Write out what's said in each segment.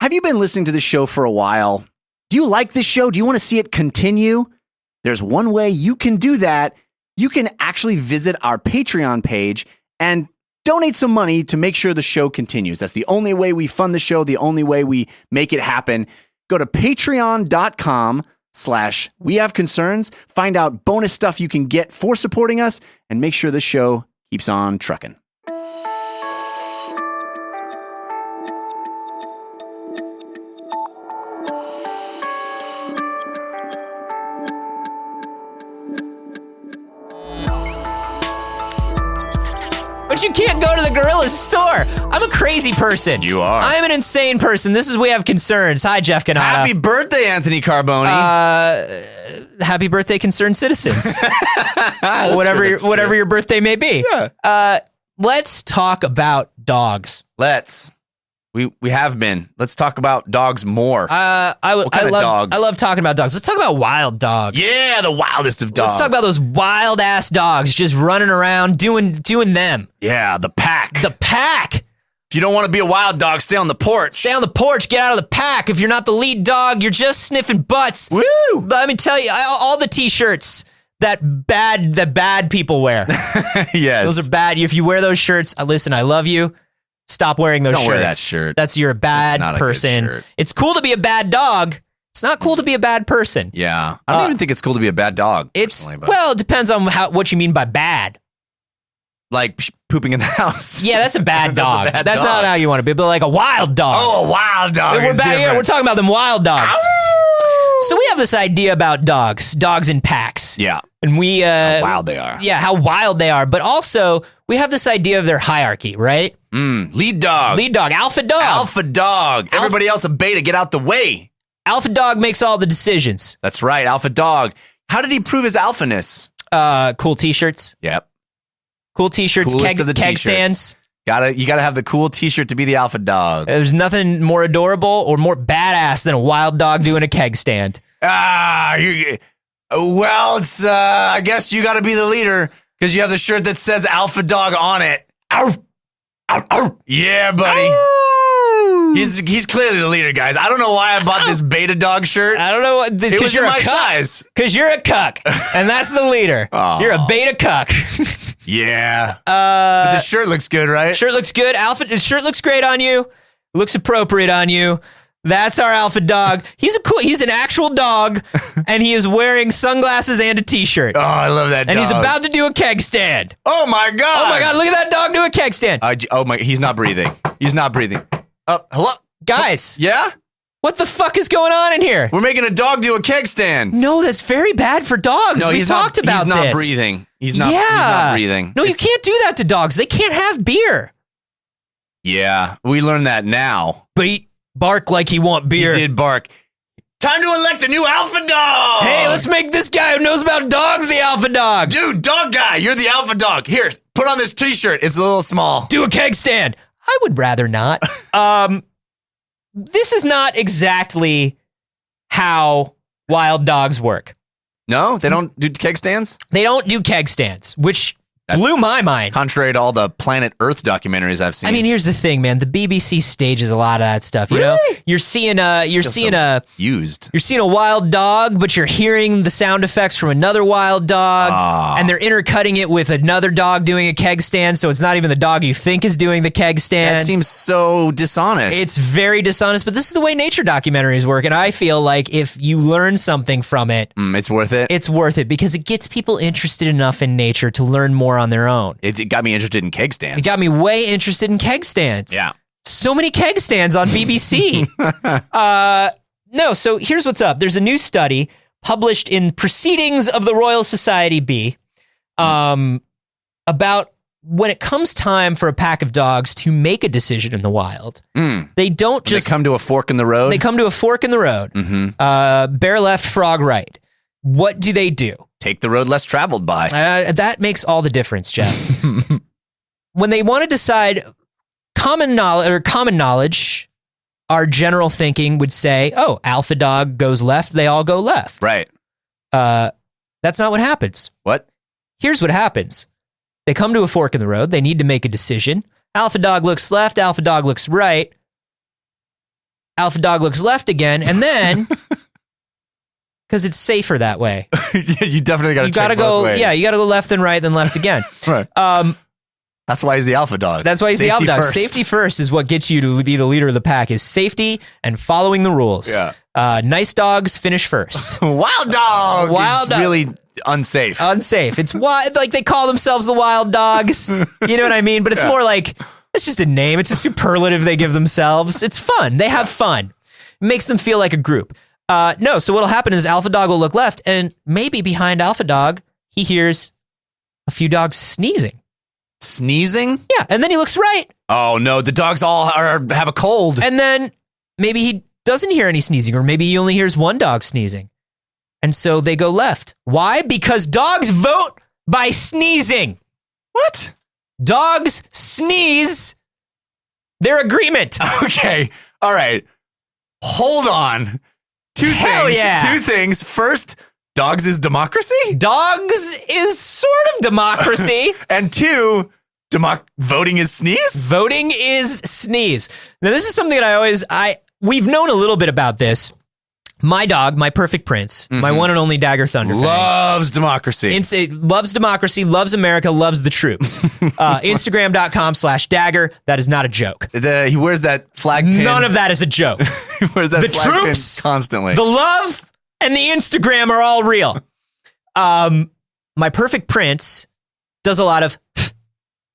Have you been listening to this show for a while? Do you like this show? Do you want to see it continue? There's one way you can do that. You can actually visit our Patreon page and donate some money to make sure the show continues. That's the only way we fund the show, the only way we make it happen. Go to patreon.com/wehaveconcerns, find out bonus stuff you can get for supporting us, and make sure the show keeps on trucking. But you can't go to the gorilla store. I'm a crazy person. You are. I am an insane person. This is We Have Concerns. Hi, Jeff Canada. Happy birthday, Anthony Carboni. Happy birthday, concerned citizens. whatever your birthday may be. Yeah. Let's talk about dogs. Let's. We have been. Let's talk about dogs more. What kind of dogs? I love talking about dogs. Let's talk about wild dogs. Yeah, the wildest of dogs. Let's talk about those wild ass dogs just running around doing them. Yeah, the pack. The pack. If you don't want to be a wild dog, stay on the porch. Stay on the porch. Get out of the pack. If you're not the lead dog, you're just sniffing butts. Woo! Let me tell you, all the t-shirts that bad people wear. Yes. Those are bad. If you wear those shirts, listen, I love you. Stop wearing those shirts. Don't wear that shirt. You're a bad person. It's cool to be a bad dog. It's not cool to be a bad person. Yeah. I don't even think it's cool to be a bad dog. Well, it depends on what you mean by bad. Like pooping in the house. Yeah, that's a bad dog. That's not how you want to be, but like a wild dog. Oh, a wild dog. We're talking about them wild dogs. So we have this idea about dogs in packs. Yeah. And how wild they are. Yeah, how wild they are. But also, we have this idea of their hierarchy, right? Lead dog. Alpha dog. Everybody else a beta. Get out the way. Alpha dog makes all the decisions. That's right, alpha dog. How did he prove his alphaness? Cool t-shirts. Yep. Cool t-shirts, keg stands. You gotta have the cool t-shirt to be the alpha dog. There's nothing more adorable or more badass than a wild dog doing a keg stand. I guess you gotta be the leader because you have the shirt that says alpha dog on it. Ow. Ow, ow. Yeah, buddy. He's clearly the leader, guys. I don't know why I bought this beta dog shirt. I don't know what. Because you're my size. Because you're a cuck, and that's the leader. Oh. You're a beta cuck. Yeah. But the shirt looks good, right? Shirt looks good. The shirt looks great on you. Looks appropriate on you. That's our alpha dog. He's an actual dog, and he is wearing sunglasses and a t-shirt. Oh, I love that dog. And he's about to do a keg stand. Oh my God. Look at that dog do a keg stand. He's not breathing. Hello? Guys. Yeah? What the fuck is going on in here? We're making a dog do a keg stand. No, that's very bad for dogs. No, He's not breathing. He's not breathing. No, you can't do that to dogs. They can't have beer. Yeah, we learned that now. But he barked like he want beer. He did bark. Time to elect a new alpha dog. Hey, let's make this guy who knows about dogs the alpha dog. Dude, dog guy, you're the alpha dog. Here, put on this t-shirt. It's a little small. Do a keg stand. I would rather not. This is not exactly how wild dogs work. No, they don't do keg stands? They don't do keg stands, which blew my mind. Contrary to all the Planet Earth documentaries I've seen. I mean, here's the thing, man. The BBC stages a lot of that stuff. You know, you're seeing a wild dog, but you're hearing the sound effects from another wild dog, and they're intercutting it with another dog doing a keg stand. So it's not even the dog you think is doing the keg stand. That seems so dishonest. It's very dishonest, but this is the way nature documentaries work. And I feel like if you learn something from it, it's worth it. It's worth it because it gets people interested enough in nature to learn more on their own. It got me interested in keg stands. It got me way interested in keg stands. Yeah. So many keg stands on BBC. So here's what's up. There's a new study published in Proceedings of the Royal Society B about when it comes time for a pack of dogs to make a decision in the wild. They don't just... They come to a fork in the road? They come to a fork in the road. Mm-hmm. Bear left, frog right. What do they do? Take the road less traveled by. That makes all the difference, Jeff. When they want to decide common knowledge, our general thinking would say, oh, alpha dog goes left, they all go left. Right. That's not what happens. What? Here's what happens. They come to a fork in the road. They need to make a decision. Alpha dog looks left. Alpha dog looks right. Alpha dog looks left again, and then because it's safer that way. You definitely got to check both ways. Yeah, you got to go left and right, then left again. Right. That's why he's the alpha dog. That's why he's the alpha dog. First. Safety first is what gets you to be the leader of the pack. Is safety and following the rules. Yeah. Nice dogs finish first. Wild dog. Wild dog. Really unsafe. Unsafe. It's wild. Like they call themselves the wild dogs. You know what I mean? But it's more like it's just a name. It's a superlative they give themselves. It's fun. They have fun. It makes them feel like a group. No. So what'll happen is Alpha dog will look left, and maybe behind Alpha dog he hears a few dogs sneezing. Sneezing? Yeah, and then he looks right. Oh no, the dogs all have a cold. And then maybe he doesn't hear any sneezing, or maybe he only hears one dog sneezing. And so they go left. Why? Because dogs vote by sneezing. What? Dogs sneeze their agreement. Okay. All right. Hold on. Hell yeah. Two things. First, dogs is democracy? Dogs is sort of democracy. And two, voting is sneeze? Voting is sneeze. Now, this is something that we've known a little bit about this. My dog, my perfect prince, my one and only Dagger Thunder loves democracy. Loves democracy, loves America, loves the troops. Instagram.com/Dagger. That is not a joke. He wears that flag pin. None of that is a joke. He wears that the flag troops, pin constantly. The love and the Instagram are all real. My perfect prince does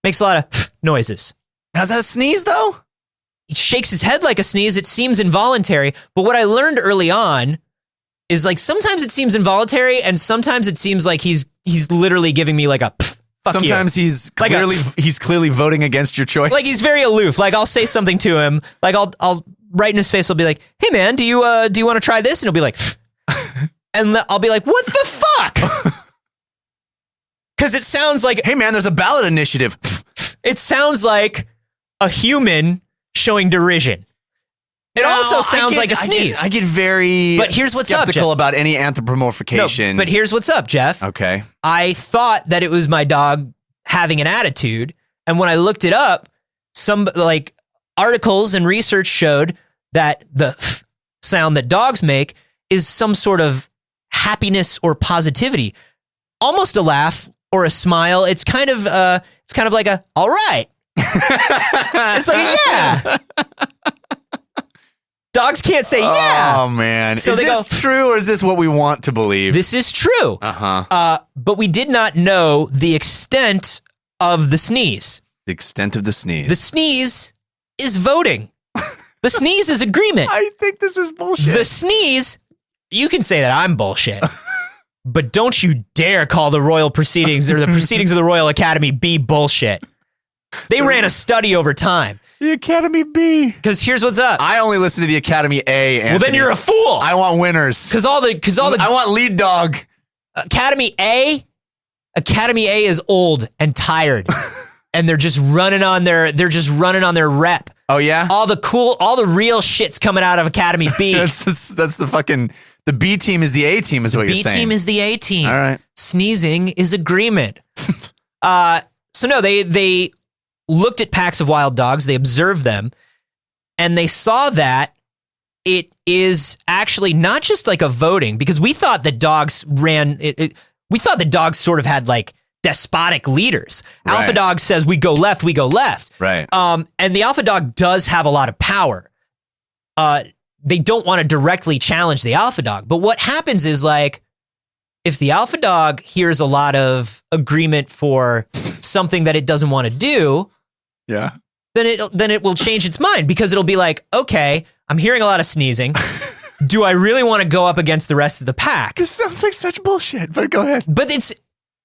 makes a lot of noises. Now, is that a sneeze though? He shakes his head like a sneeze. It seems involuntary. But what I learned early on is like sometimes it seems involuntary, and sometimes it seems like he's literally giving me like a fuck sometimes you. he's clearly voting against your choice. Like he's very aloof. Like I'll say something to him. Like I'll right in his face. I'll be like, "Hey man, do you want to try this?" And he'll be like, and I'll be like, "What the fuck?" Because it sounds like, "Hey man, there's a ballot initiative." It sounds like a human showing derision. It also sounds like a sneeze. I get very but here's what's skeptical up, about any anthropomorphication. No, but here's what's up, Jeff. Okay. I thought that it was my dog having an attitude, and when I looked it up, some like articles and research showed that the sound that dogs make is some sort of happiness or positivity, almost a laugh or a smile. It's kind of like a all right. It's like yeah. Dogs can't say yeah. Oh man, so is this true or is this what we want to believe? This is true. But we did not know the extent of the sneeze. The extent of the sneeze. The sneeze is voting. The sneeze is agreement. I think this is bullshit. The sneeze, you can say that I'm bullshit. But don't you dare call the Royal Proceedings or the Proceedings of the Royal Academy B bullshit. They ran a study over time. The Academy B. Because here's what's up. I only listen to the Academy A. Anthony. Well, then you're a fool. I want winners. Because all the I want lead dog. Academy A is old and tired, and they're just running on their rep. Oh yeah. All the real shit's coming out of Academy B. that's the fucking. The B team is the A team, is what you're saying. B team is the A team. All right. Sneezing is agreement. So no, they looked at packs of wild dogs, they observed them, and they saw that it is actually not just like a voting, because we thought that dogs we thought that dogs sort of had like despotic leaders. Right. Alpha dog says we go left, we go left. Right. And the alpha dog does have a lot of power. They don't want to directly challenge the alpha dog. But what happens is like, if the alpha dog hears a lot of agreement for something that it doesn't want to do, yeah, then it will change its mind, because it'll be like, okay, I'm hearing a lot of sneezing. Do I really want to go up against the rest of the pack? This sounds like such bullshit, but go ahead. But it's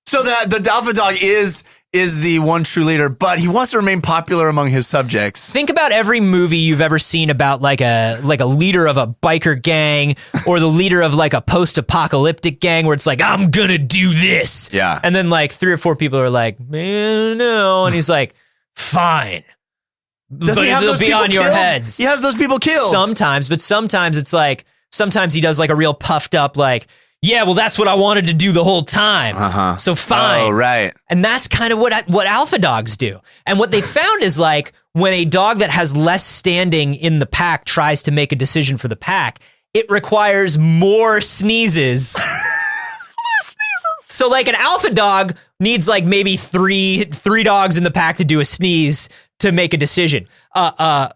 so the alpha dog is the one true leader, but he wants to remain popular among his subjects. Think about every movie you've ever seen about like a leader of a biker gang or the leader of like a post-apocalyptic gang, where it's like, I'm gonna do this. Yeah. And then like 3 or 4 people are like, man, no. And he's like, fine. Doesn't he have those people on your killed? heads. He has those people killed. Sometimes, but sometimes it's like, sometimes he does like a real puffed up, like, yeah, well, that's what I wanted to do the whole time. So fine. Oh, right. And that's kind of what alpha dogs do. And what they found is like when a dog that has less standing in the pack tries to make a decision for the pack, it requires more sneezes. So like an alpha dog needs like maybe three dogs in the pack to do a sneeze to make a decision. A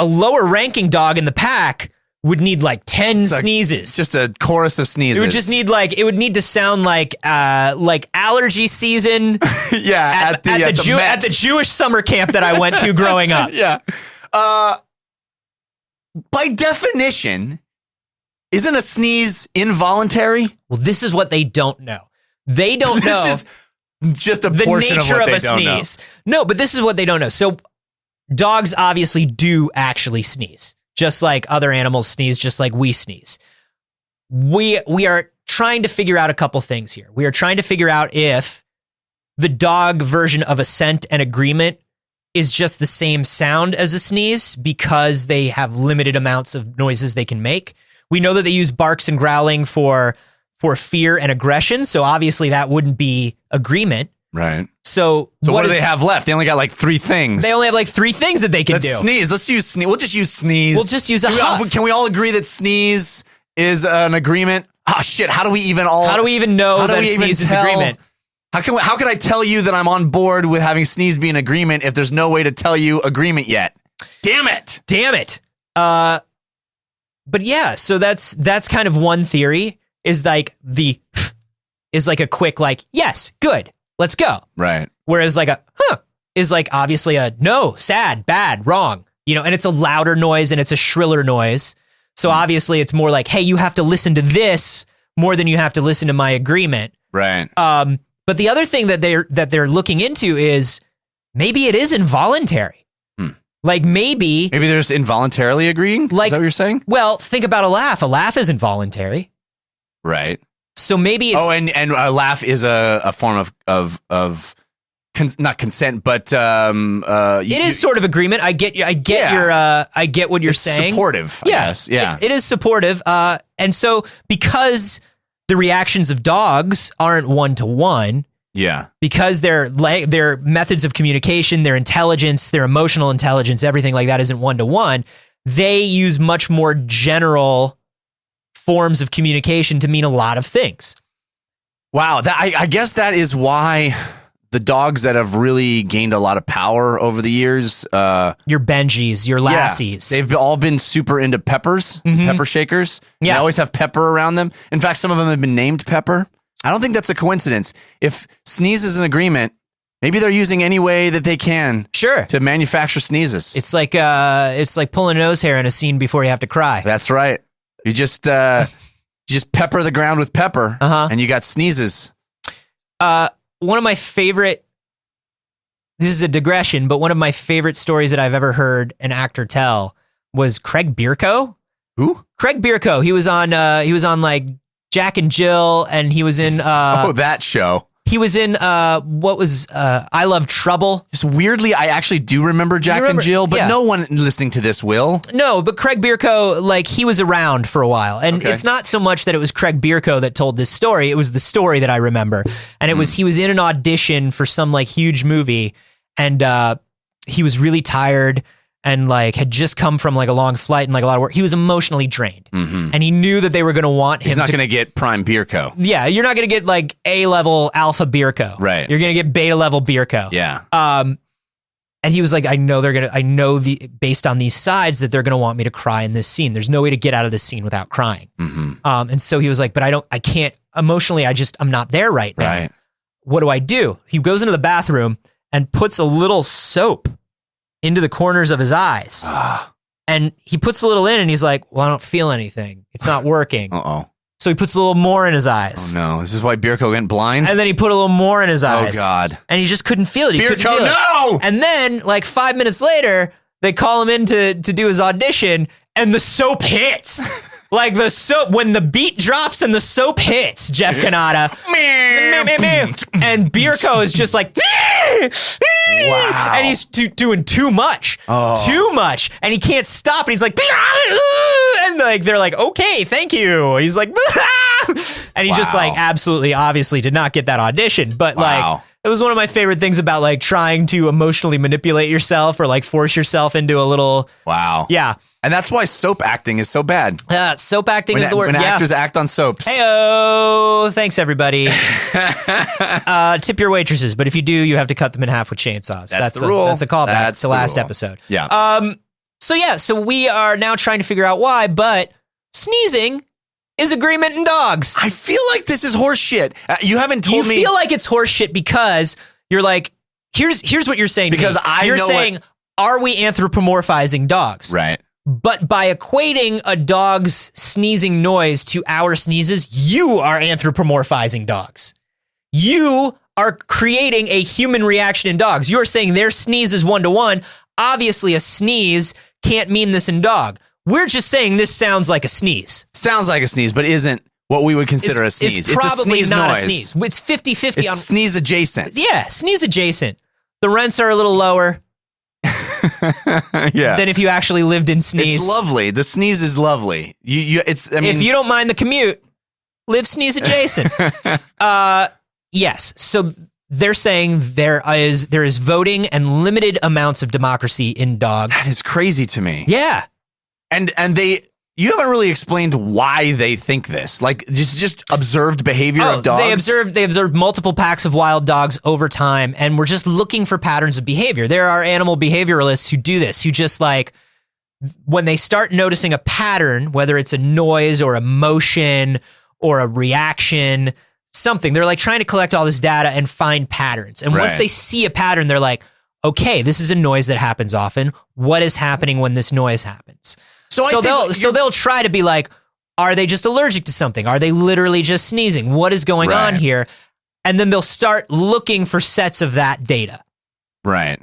lower ranking dog in the pack would need like 10 sneezes. Just a chorus of sneezes. It would just need it would need to sound like allergy season. Yeah, at the Jewish summer camp that I went to growing up. Yeah. By definition, isn't a sneeze involuntary? Well, this is what they don't know. They don't know. This is just a the portion of nature what of they a don't know. sneeze. No, but this is what they don't know. So dogs obviously do actually sneeze, just like other animals sneeze, just like we sneeze. We are trying to figure out a couple things here. We are trying to figure out if the dog version of assent and agreement is just the same sound as a sneeze because they have limited amounts of noises they can make. We know that they use barks and growling for fear and aggression, so obviously that wouldn't be agreement. Right. So what do they have left? They only got like 3 things. They only have like 3 things that they can do. Sneeze. Let's use sneeze. We'll just use sneeze. We'll just use a huff. Can we all agree that sneeze is an agreement? Oh shit! How do we even know that a sneeze is agreement? How can I tell you that I'm on board with having sneeze be an agreement if there's no way to tell you agreement yet? Damn it! But yeah, so that's kind of one theory is like is like a quick like yes, good, let's go. Right. Whereas like a is like obviously a no, sad, bad, wrong. And it's a louder noise and it's a shriller noise. So obviously it's more like, hey, you have to listen to this more than you have to listen to my agreement. Right. But the other thing that they're looking into is maybe it is involuntary. Like maybe they're just involuntarily agreeing. Like, is that what you're saying? Well, think about a laugh. A laugh isn't voluntary. Right. So maybe it's and a laugh is a form of not consent, but it is sort of agreement. I get what you're saying. Supportive, I guess. Yeah. It is supportive. And so because the reactions of dogs aren't one-to-one, yeah, because their methods of communication, their intelligence, their emotional intelligence, everything like that isn't one-to-one, they use much more general forms of communication to mean a lot of things. Wow. I guess that is why the dogs that have really gained a lot of power over the years, your Benjis, your Lassies, they've all been super into peppers, pepper shakers. Yeah. They always have pepper around them. In fact, some of them have been named Pepper. I don't think that's a coincidence. If sneeze is an agreement, maybe they're using any way that they can to manufacture sneezes. It's like pulling nose hair in a scene before you have to cry. That's right. You just pepper the ground with pepper and you got sneezes. One of my favorite, this is a digression, but one of my favorite stories that I've ever heard an actor tell was Craig Bierko. Who? Craig Bierko. He was on like Jack and Jill, and he was in that show. He was in I Love Trouble. Just weirdly, I actually do remember Jack and Jill, but no one listening to this will. No, but Craig Bierko, like he was around for a while. And it's not so much that it was Craig Bierko that told this story. It was the story that I remember. And it was, he was in an audition for some like huge movie, and he was really tired and like had just come from like a long flight and like a lot of work. He was emotionally drained, and he knew that they were going to want him. He's not going to get prime Bierko. Yeah, you're not going to get like A-level alpha Bierko. Right. You're going to get beta level Bierko. Yeah. And he was like, I know based on these sides that they're going to want me to cry in this scene. There's no way to get out of this scene without crying. And so he was like, but I can't emotionally. I'm not there right now. Right. What do I do? He goes into the bathroom and puts a little soap into the corners of his eyes. And he puts a little in and he's like, well, I don't feel anything. It's not working. Uh-oh. So he puts a little more in his eyes. Oh no. This is why Bierko went blind? And then he put a little more in his eyes. Oh God. And he just couldn't feel it. Bierko, no! And then like 5 minutes later, they call him in to do his audition and the soap hits. Like the soap, when the beat drops and the soap hits, Jeff Kanata. And Bierko is just like, wow. And he's doing too much. Too much. And he can't stop. And he's like, and like they're like, okay, thank you. He's like, And he just Wow. like absolutely, obviously did not get that audition. But Wow. like, it was one of my favorite things about like trying to emotionally manipulate yourself or like force yourself into a little, Wow. yeah. And that's why soap acting is so bad. Soap acting is the word. When Yeah. actors act on soaps. Heyo, thanks everybody. Tip your waitresses, but if you do, you have to cut them in half with chainsaws. That's the rule. That's a callback That's to the last rule. episode. Yeah. So we are now trying to figure out why, but sneezing is agreement in dogs. I feel like this is horse shit. You haven't told me. You feel like it's horse shit because you're like, here's what you're saying. Because to me. I you're know saying, are we anthropomorphizing dogs? Right. But by equating a dog's sneezing noise to our sneezes, you are anthropomorphizing dogs. You are creating a human reaction in dogs. You're saying their sneeze is 1-to-1. Obviously, a sneeze can't mean this in dog. We're just saying this sounds like a sneeze. Sounds like a sneeze, but isn't what we would consider a sneeze. It's probably a sneeze not noise. a sneeze. It's 50-50 It's on sneeze adjacent. Yeah, sneeze adjacent. The rents are a little lower Yeah. than if you actually lived in sneeze. It's lovely. The sneeze is lovely. It's. I mean, If you don't mind the commute, live sneeze adjacent. Yes. So they're saying there is voting and limited amounts of democracy in dogs. that is crazy to me. Yeah. And you haven't really explained why they think this. Like just observed behavior of dogs. They observed multiple packs of wild dogs over time, and we're just looking for patterns of behavior. There are animal behavioralists who do this, who just like when they start noticing a pattern, whether it's a noise or a motion or a reaction, something, they're like trying to collect all this data and find patterns. And once Right. they see a pattern, they're like, okay, this is a noise that happens often. What is happening when this noise happens? So they'll try to be like, are they just allergic to something? Are they literally just sneezing? What is going on Right. here? And then they'll start looking for sets of that data. Right.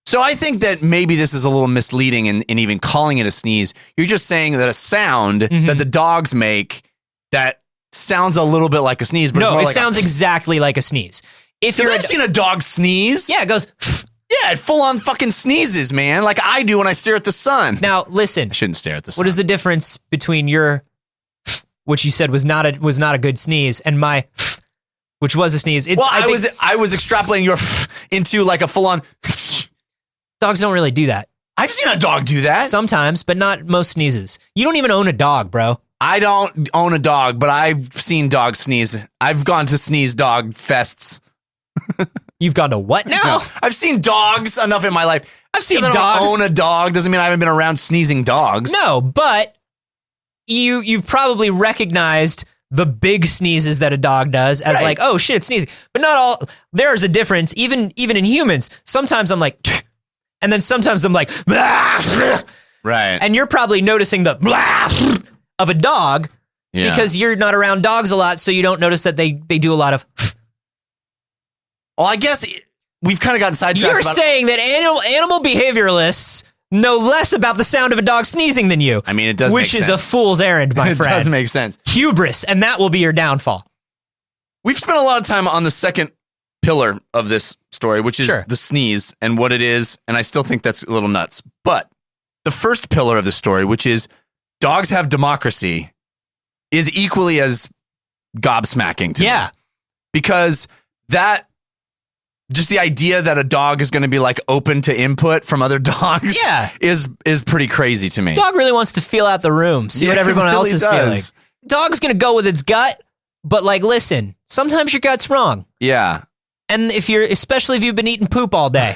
So I think that maybe this is a little misleading in even calling it a sneeze. You're just saying that a sound that the dogs make that sounds a little bit like a sneeze, but it's No, more it like sounds exactly like a sneeze. If Because you're I've seen a dog sneeze. yeah, it goes. Yeah, it full on fucking sneezes, man. Like I do when I stare at the sun. Now listen, I shouldn't stare at the sun. what is the difference between your, which you said was not a good sneeze, and my, which was a sneeze? Well, I was extrapolating your into like a full on. Dogs don't really do that. I've seen a dog do that. Sometimes, but not most sneezes. You don't even own a dog, bro. I don't own a dog, but I've seen dogs sneeze. I've gone to sneeze dog fests. You've gone to what now? No, I've seen dogs enough in my life. I've seen Because I dogs. don't own a dog doesn't mean I haven't been around sneezing dogs. No, but you've probably recognized the big sneezes that a dog does as Right. like, oh shit, it's sneezing. But not all. There's a difference, even in humans. Sometimes I'm like, and then sometimes I'm like, Right. and you're probably noticing the of a dog Yeah. because you're not around dogs a lot, so you don't notice that they do a lot of. Well, I guess we've kind of gotten sidetracked. You're about saying that animal behavioralists know less about the sound of a dog sneezing than you. I mean, it does which make is sense. a fool's errand, my It friend. does make sense. Hubris, and that will be your downfall. We've spent a lot of time on the second pillar of this story, which is Sure. the sneeze and what it is, and I still think that's a little nuts. But the first pillar of the story, which is dogs have democracy, is equally as gobsmacking to me. Yeah. Because that, just the idea that a dog is going to be like open to input from other dogs Yeah. is pretty crazy to me. Dog really wants to feel out the room, see what Yeah, it everyone else really is does. feeling. Dog's gonna go with its gut, but like, listen, sometimes your gut's wrong, Yeah, and especially if you've been eating poop all day,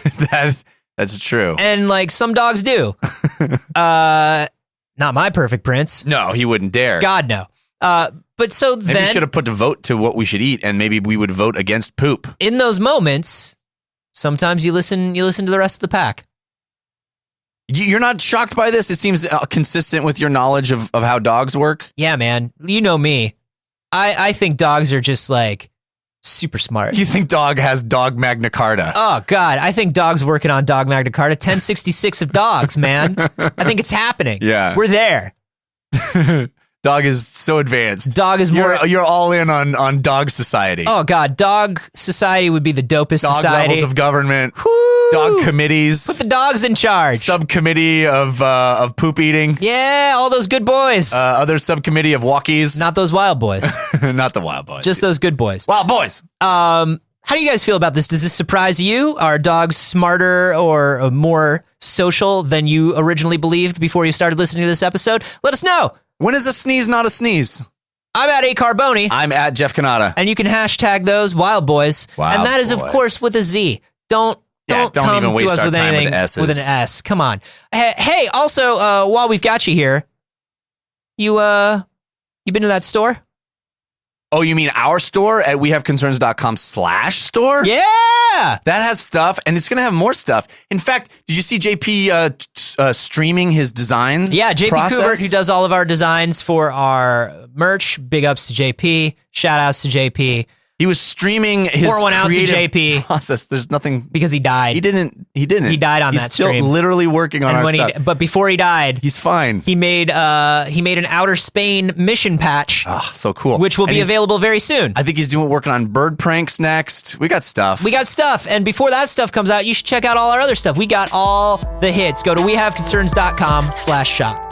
that's true. and like some dogs do. Not my perfect prince. No, he wouldn't dare. God no. But so Maybe we then, should have put a vote to what we should eat, and maybe we would vote against poop. in those moments, sometimes you listen to the rest of the pack. You're not shocked by this? It seems consistent with your knowledge of how dogs work. Yeah, man. You know me. I think dogs are just like super smart. You think dog has dog Magna Carta? Oh, God. I think dogs working on Dog Magna Carta. 1066 of dogs, man. I think it's happening. Yeah. We're there. Dog is so advanced. Dog is more. You're all in on dog society. Oh God, dog society would be the dopest Dog society. levels of government. Woo! Dog committees. Put the dogs in charge. Subcommittee of poop eating. Yeah, all those good boys. Other subcommittee of walkies. Not those wild boys. Not the wild boys. Just those good boys. Wild boys. How do you guys feel about this? Does this surprise you? Are dogs smarter or more social than you originally believed before you started listening to this episode? Let us know. When is a sneeze not a sneeze? I'm at A Carboni. I'm at Jeff Canada. And you can hashtag those wild boys. Wild and that is, of boys. course, with a Z. Don't don't come even waste to us our with time with anything S's. with an S. Come on. Hey, also, while we've got you here, you been to that store? Oh, you mean our store at wehaveconcerns.com/store? Yeah. That has stuff, and it's going to have more stuff. In fact, did you see JP streaming his design? Yeah, JP process? Kubert, who does all of our designs for our merch. Big ups to JP. Shout outs to JP. He was streaming his Pour one out to creative JP. process. There's nothing. Because he died. He didn't. He died on He's that still stream. literally working on And our when stuff. but before he died, He's fine. he made an Outer Spain mission patch, So cool. which will And be he's- available very soon. I think he's working on bird pranks next. We got stuff. We got stuff, and before that stuff comes out, you should check out all our other stuff. We got all the hits. Go to wehaveconcerns.com/shop.